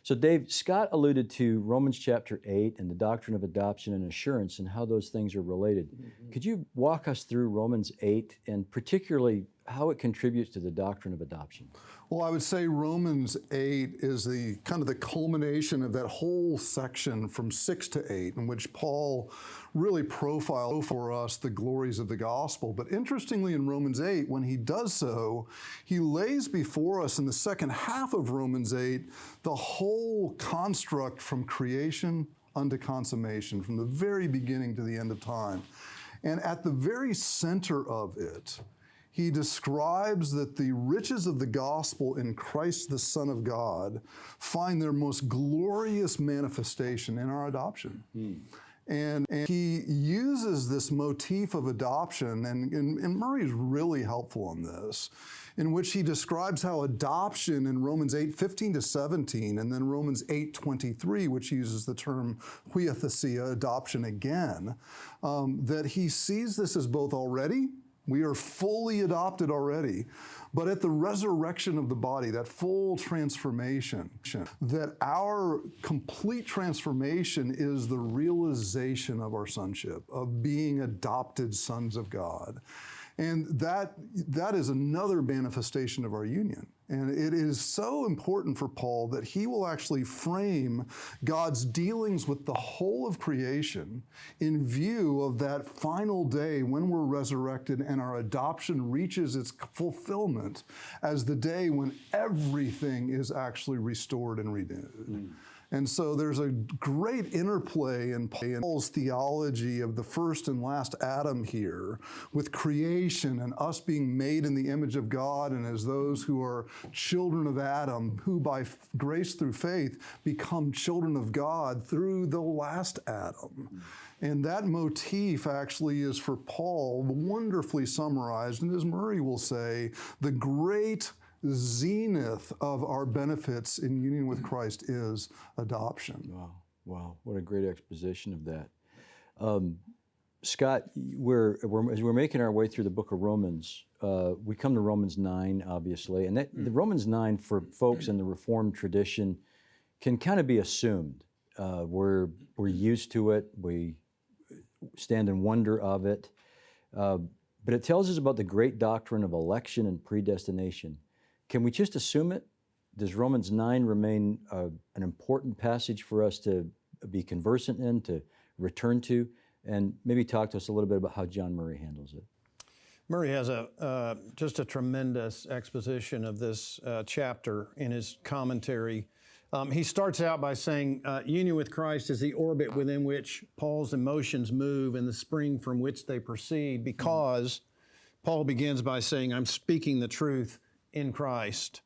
So Dave, Scott alluded to Romans chapter 8 and the doctrine of adoption and assurance and how those things are related. Could you walk us through Romans 8 and particularly how it contributes to the doctrine of adoption? Well, I would say Romans 8 is the kind of the culmination of that whole section from 6 to 8 in which Paul really profiled for us the glories of the gospel. But interestingly, in Romans 8, when he does so, he lays before us in the second half of Romans 8 the whole construct from creation unto consummation, from the very beginning to the end of time. And at the very center of it, he describes that the riches of the gospel in Christ the Son of God find their most glorious manifestation in our adoption. And he uses this motif of adoption, and Murray's really helpful on this, in which he describes how adoption in Romans 8:15 to 17, and then Romans 8:23, which uses the term huiothesia, adoption again, that he sees this as both already, we are fully adopted already, but at the resurrection of the body, that full transformation, that our complete transformation is the realization of our sonship, of being adopted sons of God. And that is another manifestation of our union. And it is so important for Paul that he will actually frame God's dealings with the whole of creation in view of that final day when we're resurrected and our adoption reaches its fulfillment as the day when everything is actually restored and renewed. And so there's a great interplay in Paul's theology of the first and last Adam here with creation and us being made in the image of God and as those who are children of Adam, who by grace through faith become children of God through the last Adam. And that motif actually is for Paul wonderfully summarized, and as Murray will say, the great zenith of our benefits in union with Christ is adoption. Wow, what a great exposition of that. Scott, as we're making our way through the book of Romans, we come to Romans 9, obviously, and the Romans 9 for folks in the Reformed tradition can kind of be assumed. We're used to it, we stand in wonder of it, but it tells us about the great doctrine of election and predestination. Can we just assume it? Does Romans 9 remain an important passage for us to be conversant in, to return to? And maybe talk to us a little bit about how John Murray handles it. Murray has just a tremendous exposition of this chapter in his commentary. He starts out by saying, union with Christ is the orbit within which Paul's emotions move and the spring from which they proceed, because Paul begins by saying, I'm speaking the truth in Christ.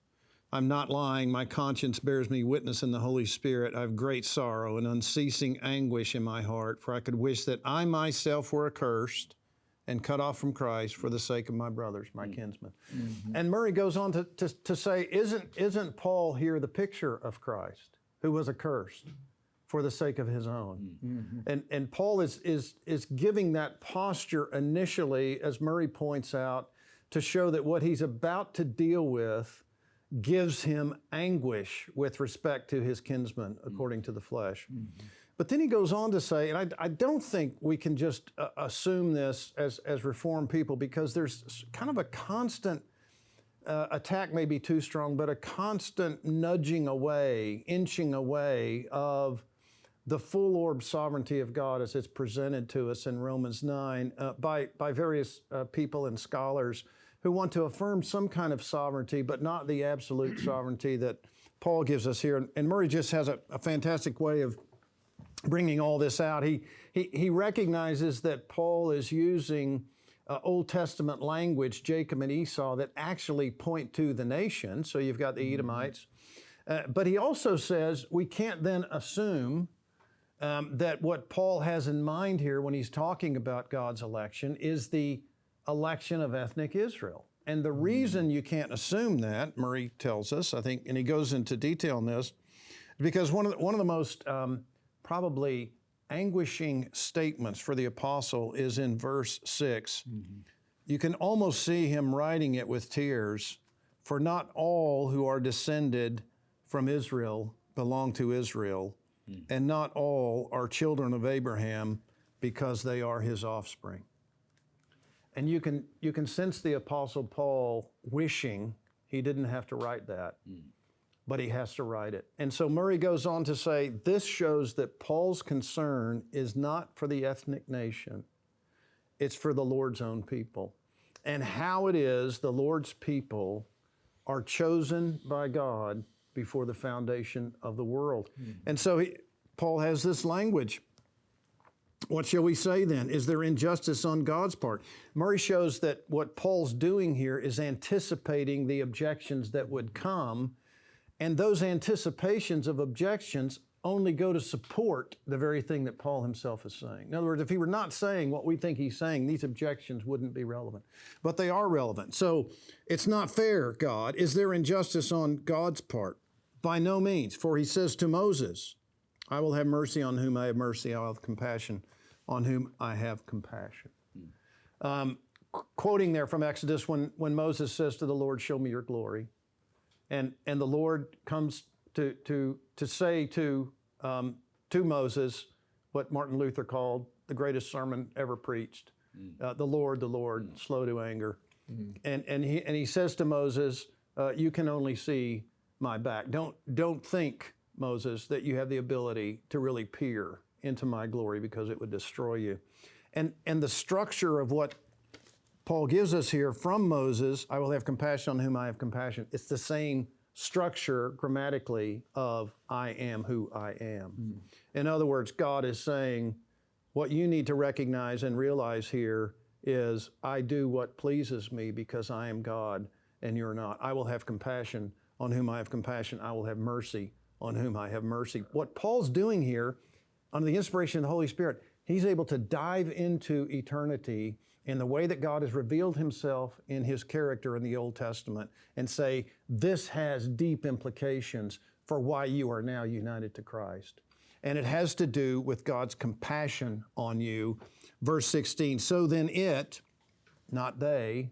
I'm not lying. My conscience bears me witness in the Holy Spirit. I have great sorrow and unceasing anguish in my heart, for I could wish that I myself were accursed and cut off from Christ for the sake of my brothers, my kinsmen. And Murray goes on to say, isn't Paul here the picture of Christ, who was accursed for the sake of his own? And Paul is giving that posture initially, as Murray points out, to show that what he's about to deal with gives him anguish with respect to his kinsmen according to the flesh. But then he goes on to say, and I don't think we can just assume this as Reformed people, because there's kind of a constant attack, may be too strong, but a constant nudging away, inching away of the full orb sovereignty of God as it's presented to us in Romans 9 by various people and scholars who want to affirm some kind of sovereignty, but not the absolute sovereignty that Paul gives us here. And Murray just has a fantastic way of bringing all this out. He recognizes that Paul is using Old Testament language, Jacob and Esau, that actually point to the nation. So you've got the Edomites. But he also says we can't then assume that what Paul has in mind here when he's talking about God's election is the election of ethnic Israel. And the reason you can't assume that, Murray tells us, I think, and he goes into detail on this, because one of the most probably anguishing statements for the apostle is in verse 6. You can almost see him writing it with tears. For not all who are descended from Israel belong to Israel, and not all are children of Abraham because they are his offspring. And you can sense the Apostle Paul wishing he didn't have to write that, but he has to write it. And so Murray goes on to say, this shows that Paul's concern is not for the ethnic nation, it's for the Lord's own people. And how it is the Lord's people are chosen by God before the foundation of the world. And so Paul has this language. What shall we say then? Is there injustice on God's part? Murray shows that what Paul's doing here is anticipating the objections that would come, and those anticipations of objections only go to support the very thing that Paul himself is saying. In other words, if he were not saying what we think he's saying, these objections wouldn't be relevant. But they are relevant. So it's not fair, God. Is there injustice on God's part? By no means. For he says to Moses, I will have mercy on whom I have mercy. I will have compassion on whom I have compassion. Quoting there from Exodus, when Moses says to the Lord, show me your glory. And the Lord comes to say to Moses what Martin Luther called the greatest sermon ever preached. The Lord, slow to anger. And he says to Moses, you can only see my back. Don't think, Moses, that you have the ability to really peer into my glory because it would destroy you. And the structure of what Paul gives us here from Moses, I will have compassion on whom I have compassion. It's the same structure grammatically of I am who I am. In other words, God is saying, what you need to recognize and realize here is I do what pleases me because I am God and you're not. I will have compassion on whom I have compassion. I will have mercy on whom I have mercy. What Paul's doing here, under the inspiration of the Holy Spirit, he's able to dive into eternity in the way that God has revealed himself in his character in the Old Testament and say, this has deep implications for why you are now united to Christ. And it has to do with God's compassion on you. Verse 16, so then it, not they,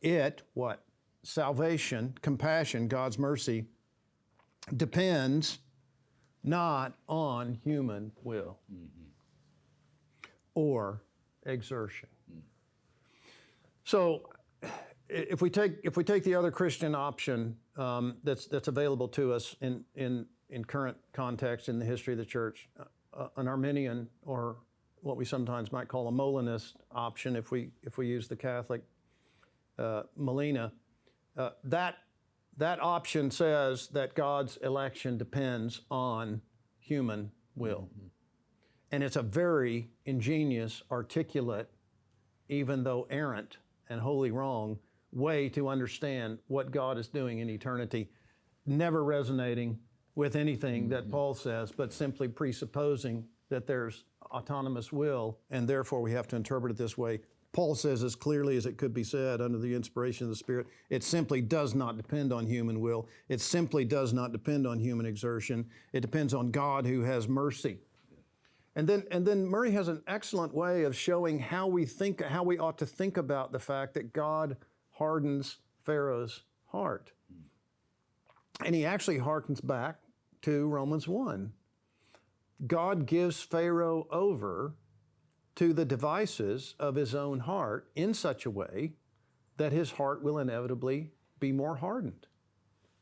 it, what? Salvation, compassion, God's mercy, depends not on human will or exertion. So, if we take the other Christian option that's available to us in current context in the history of the church, an Arminian, or what we sometimes might call a Molinist option, if we use the Catholic Molina, that option says that God's election depends on human will. And it's a very ingenious, articulate, even though errant and wholly wrong, way to understand what God is doing in eternity, never resonating with anything that Paul says, but simply presupposing that there's autonomous will, and therefore we have to interpret it this way. Paul says as clearly as it could be said under the inspiration of the Spirit, it simply does not depend on human will. It simply does not depend on human exertion. It depends on God who has mercy. And then Murray has an excellent way of showing how we ought to think about the fact that God hardens Pharaoh's heart. And he actually harkens back to Romans 1. God gives Pharaoh over to the devices of his own heart in such a way that his heart will inevitably be more hardened.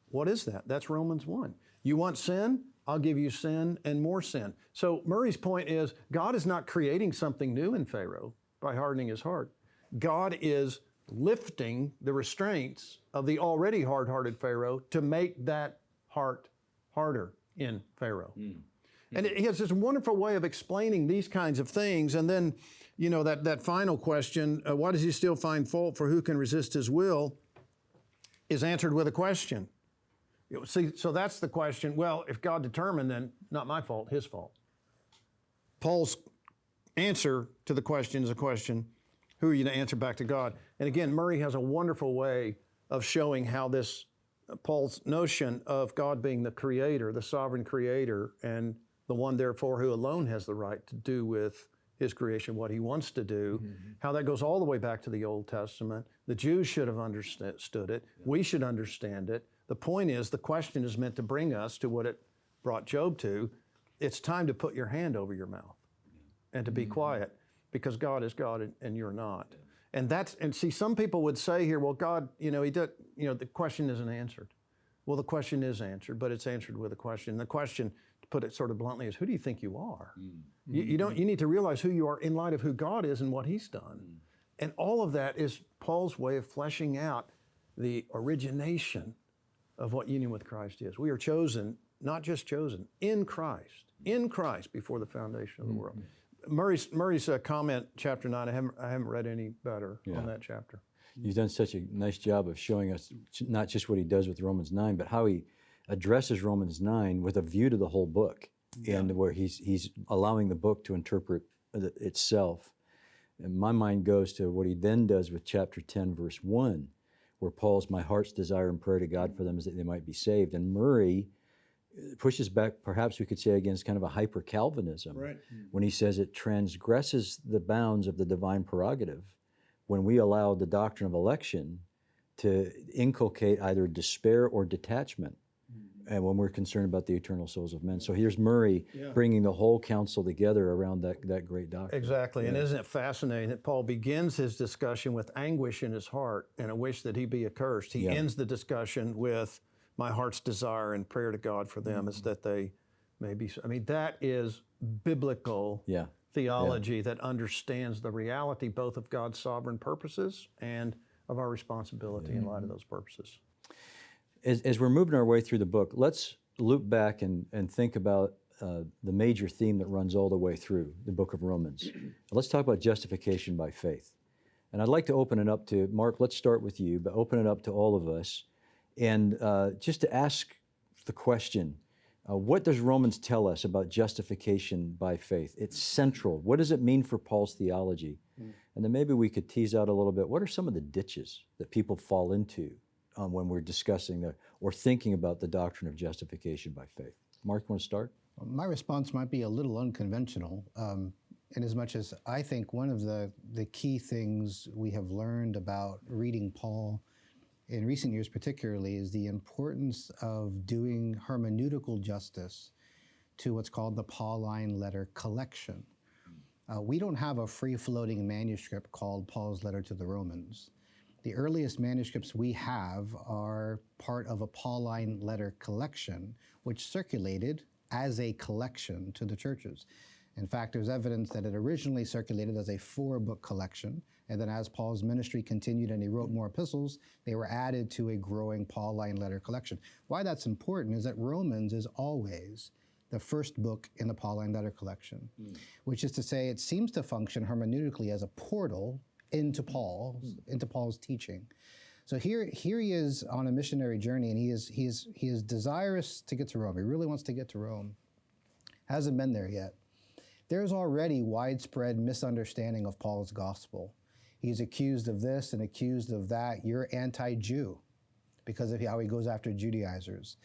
What is that? That's Romans 1. You want sin? I'll give you sin and more sin. So Murray's point is, God is not creating something new in Pharaoh by hardening his heart. God is lifting the restraints of the already hard-hearted Pharaoh to make that heart harder in Pharaoh. And he has this wonderful way of explaining these kinds of things. And then, that final question, why does he still find fault, for who can resist his will, is answered with a question. See, so that's the question. Well, if God determined, then not my fault, his fault. Paul's answer to the question is a question, who are you to answer back to God? And again, Murray has a wonderful way of showing how this, Paul's notion of God being the creator, the sovereign creator, and the one, therefore, who alone has the right to do with his creation what he wants to do, how that goes all the way back to the Old Testament. The Jews should have understood it. We should understand it. The point is, the question is meant to bring us to what it brought Job to, it's time to put your hand over your mouth and to be quiet, because God is God and you're not. And see, some people would say here, well, God, the question isn't answered. Well, the question is answered, but it's answered with a question. The question, to put it sort of bluntly, is who do you think you are? You need to realize who you are in light of who God is and what He's done. And all of that is Paul's way of fleshing out the origination of what union with Christ is. We are chosen, not just chosen, in Christ before the foundation of the world. Murray's comment, chapter 9, I haven't read any better on that chapter. You've done such a nice job of showing us not just what he does with Romans 9, but how he addresses Romans 9 with a view to the whole book, and where he's allowing the book to interpret itself. And my mind goes to what he then does with chapter 10, verse 1, where Paul's, my heart's desire and prayer to God for them is that they might be saved. And Murray pushes back, perhaps we could say, against kind of a hyper-Calvinism, when he says it transgresses the bounds of the divine prerogative when we allow the doctrine of election to inculcate either despair or detachment, and when we're concerned about the eternal souls of men. So here's Murray bringing the whole council together around that great doctrine. Exactly, and isn't it fascinating that Paul begins his discussion with anguish in his heart and a wish that he be accursed. He ends the discussion with, my heart's desire and prayer to God for them is that they may be. I mean, that is biblical theology that understands the reality both of God's sovereign purposes and of our responsibility in light of those purposes. As we're moving our way through the book, let's loop back and think about the major theme that runs all the way through the book of Romans. Let's talk about justification by faith. And I'd like to open it up to, Mark, let's start with you, but open it up to all of us. And just to ask the question, what does Romans tell us about justification by faith? It's central. What does it mean for Paul's theology? And then maybe we could tease out a little bit, what are some of the ditches that people fall into when we're discussing or thinking about the doctrine of justification by faith? Mark, you want to start? My response might be a little unconventional, in as much as I think one of the key things we have learned about reading Paul in recent years particularly is the importance of doing hermeneutical justice to what's called the Pauline letter collection. We don't have a free-floating manuscript called Paul's letter to the Romans. The earliest manuscripts we have are part of a Pauline letter collection, which circulated as a collection to the churches. In fact, there's evidence that it originally circulated as a 4-book collection, and then as Paul's ministry continued and he wrote more epistles, they were added to a growing Pauline letter collection. Why that's important is that Romans is always the first book in the Pauline letter collection, which is to say it seems to function hermeneutically as a portal into Paul's teaching. So here he is on a missionary journey, and he is desirous to get to Rome. He really wants to get to Rome. Hasn't been there yet. There's already widespread misunderstanding of Paul's gospel. He's accused of this and accused of that. You're anti-Jew because of how he goes after Judaizers.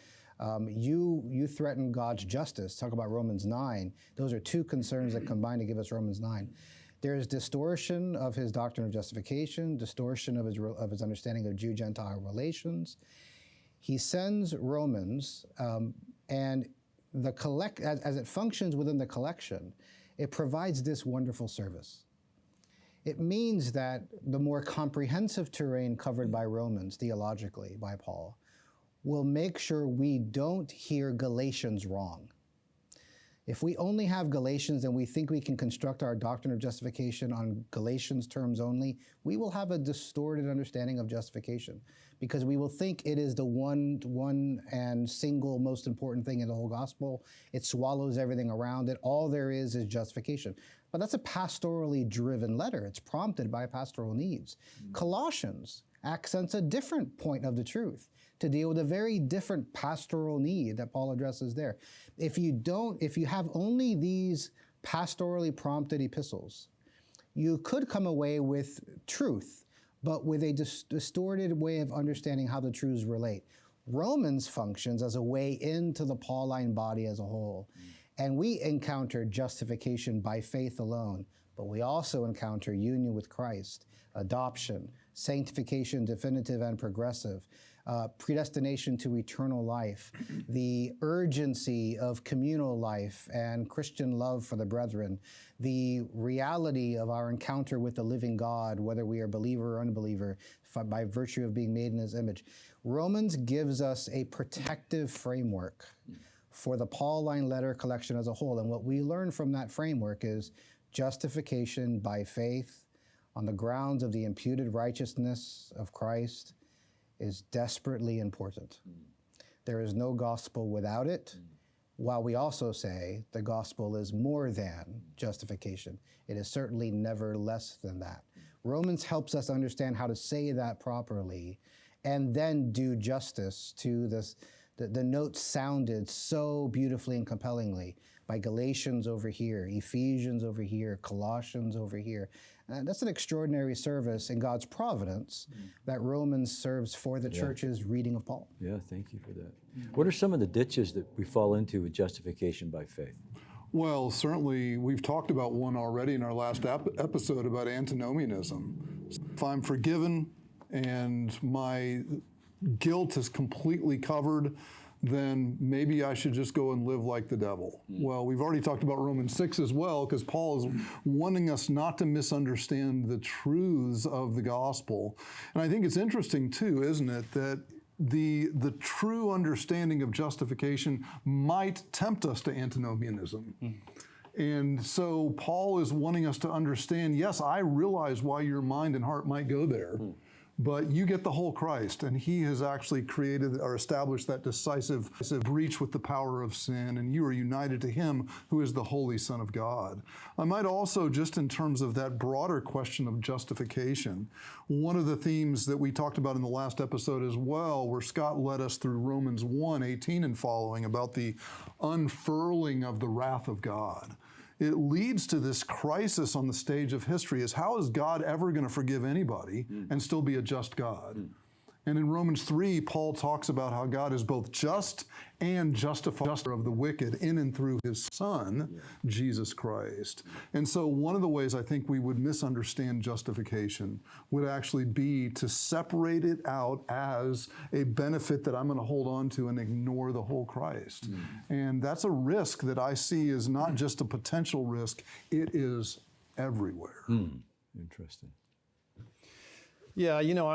You threaten God's justice. Talk about Romans 9. Those are two concerns that combine to give us Romans 9. There's distortion of his doctrine of justification, distortion of his understanding of Jew-Gentile relations. He sends Romans, and as it functions within the collection, it provides this wonderful service. It means that the more comprehensive terrain covered by Romans theologically by Paul will make sure we don't hear Galatians wrong. If we only have Galatians and we think we can construct our doctrine of justification on Galatians terms only, we will have a distorted understanding of justification, because we will think it is the one and single most important thing in the whole gospel. It swallows everything around it. All there is justification. But that's a pastorally driven letter. It's prompted by pastoral needs. Colossians accents a different point of the truth to deal with a very different pastoral need that Paul addresses there. If you have only these pastorally prompted epistles, you could come away with truth, but with a distorted way of understanding how the truths relate. Romans functions as a way into the Pauline body as a whole. And we encounter justification by faith alone, but we also encounter union with Christ, adoption, sanctification, definitive and progressive, predestination to eternal life, the urgency of communal life and Christian love for the brethren, the reality of our encounter with the living God, whether we are believer or unbeliever, by virtue of being made in his image. Romans gives us a protective framework for the Pauline letter collection as a whole. And what we learn from that framework is justification by faith on the grounds of the imputed righteousness of Christ is desperately important. There is no gospel without it, while we also say the gospel is more than justification. It is certainly never less than that. Romans helps us understand how to say that properly and then do justice to this, the notes sounded so beautifully and compellingly by Galatians over here, Ephesians over here, Colossians over here. That's an extraordinary service in God's providence that Romans serves for the church's reading of Paul. Yeah, thank you for that. What are some of the ditches that we fall into with justification by faith? Well, certainly we've talked about one already in our last episode about antinomianism. If I'm forgiven and my guilt is completely covered, then maybe I should just go and live like the devil. Well, we've already talked about Romans 6 as well, because Paul is wanting us not to misunderstand the truths of the gospel. And I think it's interesting too, isn't it, that the true understanding of justification might tempt us to antinomianism. And so Paul is wanting us to understand, yes, I realize why your mind and heart might go there, but you get the whole Christ, and he has actually created or established that decisive breach with the power of sin, and you are united to him who is the Holy Son of God. I might also, just in terms of that broader question of justification, one of the themes that we talked about in the last episode as well, where Scott led us through Romans 1:18 and following, about the unfurling of the wrath of God. It leads to this crisis on the stage of history, is how is God ever going to forgive anybody and still be a just God? And in Romans 3, Paul talks about how God is both just and justifier of the wicked in and through his Son, Jesus Christ. And so one of the ways I think we would misunderstand justification would actually be to separate it out as a benefit that I'm going to hold on to and ignore the whole Christ. And that's a risk that I see is not just a potential risk, it is everywhere. Interesting. Yeah, you know,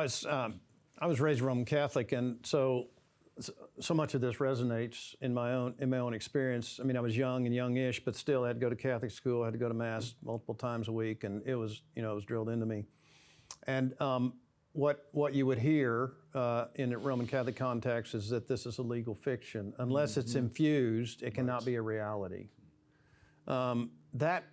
I was raised Roman Catholic, and so much of this resonates in my own experience. I mean, I was young and youngish, but still I had to go to Catholic school. I had to go to Mass multiple times a week, and it was drilled into me. And what you would hear in a Roman Catholic context is that this is a legal fiction. Unless it's infused, it cannot be a reality. That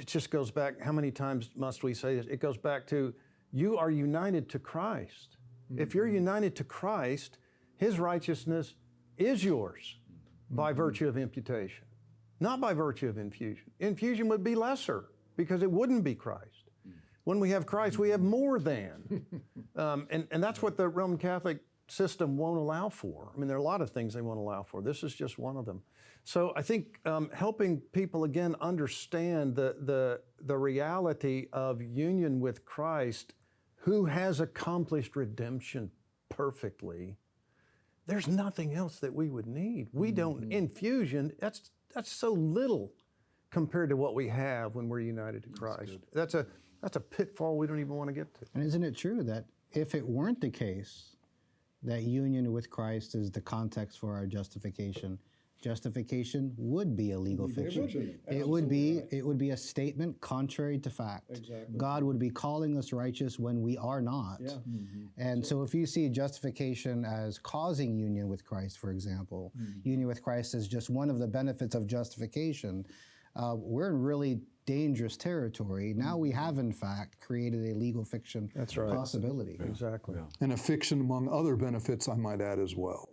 just goes back. How many times must we say this? It goes back to, you are united to Christ. If you're united to Christ, his righteousness is yours by virtue of imputation, not by virtue of infusion. Infusion would be lesser because it wouldn't be Christ. When we have Christ, we have more than. And that's what the Roman Catholic system won't allow for. I mean, there are a lot of things they won't allow for. This is just one of them. So I think helping people again understand the reality of union with Christ, who has accomplished redemption perfectly, there's nothing else that we would need. We don't, infusion, that's so little compared to what we have when we're united to Christ. That's a pitfall we don't even want to get to. And isn't it true that if it weren't the case that union with Christ is the context for our justification, justification would be a legal fiction. It would be a statement contrary to fact. Exactly. God would be calling us righteous when we are not. Yeah. And so if you see justification as causing union with Christ, for example, union with Christ is just one of the benefits of justification, we're in really dangerous territory. Now we have, in fact, created a legal fiction possibility. Exactly. And a fiction among other benefits, I might add as well.